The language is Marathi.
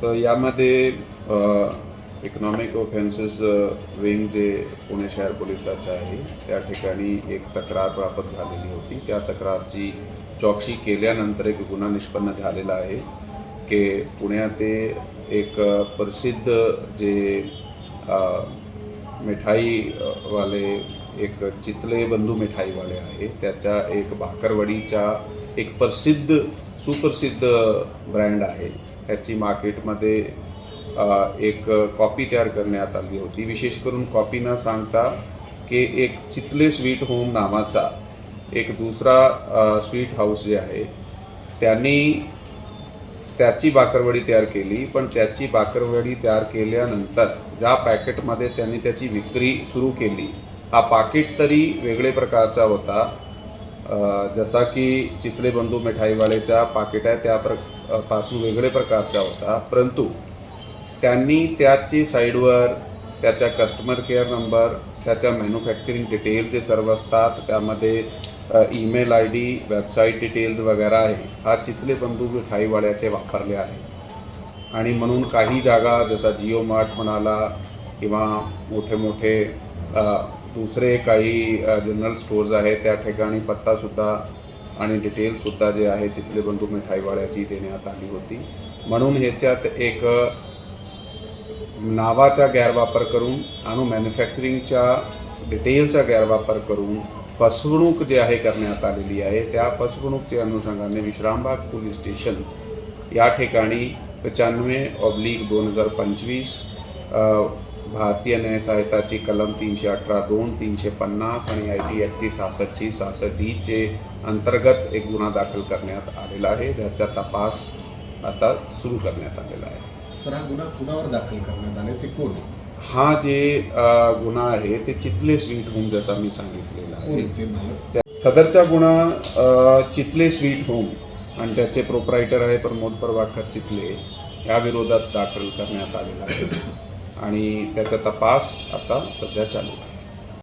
तर यामध्ये इकॉनॉमिक ऑफेन्सेस विंग जे पुणे शहर पोलिसाचं आहे त्या ठिकाणी एक तक्रार प्राप्त झालेली होती. त्या तक्रारची चौकशी केल्यानंतर एक गुन्हा निष्पन्न झालेला आहे की पुण्याते एक प्रसिद्ध जे मिठाईवाले एक चितले बंधू मिठाईवाले आहे त्याच्या एक भाकरवडीच्या एक सुप्रसिद्ध ब्रँड आहे त्याची मार्केटमध्ये एक कॉपी तयार करण्यात आली होती. विशेष करून कॉपी न सांगता की एक चितले स्वीट होम नावाचा एक दुसरा स्वीट हाऊस जे आहे त्यांनी त्याची बाकरवडी तयार केली. पण त्याची बाकरवडी तयार केल्यानंतर ज्या पॅकेटमध्ये त्यांनी त्याची विक्री सुरू केली हा पाकिट तरी वेगळे प्रकारचा होता. जसा की चितले बंधू मिठाईवालेचा पाकिट आहे त्या पासून वेगळे प्रकारचा होता. परंतु त्यांनी त्याची साईडवर त्याचा कस्टमर केअर नंबर, त्याच्या मॅन्युफॅक्चरिंग डिटेल जे सर्व असतात त्यामध्ये ईमेल ID, वेबसाईट डिटेल्स वगैरे आहे हा चितले बंधू मिठाईवाल्याचे वापरले आहे. आणि म्हणून काही जागा जसा जिओ मार्ट म्हणाला किंवा मोठे दुसरे काही जनरल स्टोर्स आहेत त्या ठिकाणी पत्तासुद्धा आणि डिटेलसुद्धा जे आहे चितले बंधू मिठाईवाल्याची देण्यात आली होती. म्हणून ह्याच्यात एक नावाचा गैरवापर करून आणि मॅन्युफॅक्चरिंगच्या डिटेलचा गैरवापर करून फसवणूक जे आहे करण्यात आलेली आहे. त्या फसवणूकच्या अनुषंगाने विश्रामबाग पोलीस स्टेशन या ठिकाणी 95/2025 भारतीय न्याय संहिताची कलम 318(2), 350 आणि IT ॲक्टची 66C, 66D चे अंतर्गत एक गुन्हा दाखल करण्यात आलेला आहे ज्याचा तपास आता सुरू करण्यात आलेला आहे. सर, हा गुन्हा कुणावर दाखल करण्यात आले ते कोण आहे? हा जे गुन्हा आहे ते चितले स्वीट होम जसा मी सांगितलेला आहे सदरचा गुन्हा चितले स्वीट होम आणि त्याचे प्रोप्रायटर आहे प्रमोद प्रभाकर चितले या विरोधात दाखल करण्यात आलेला आहे आणि त्याचा तपास आता सध्या चालू आहे.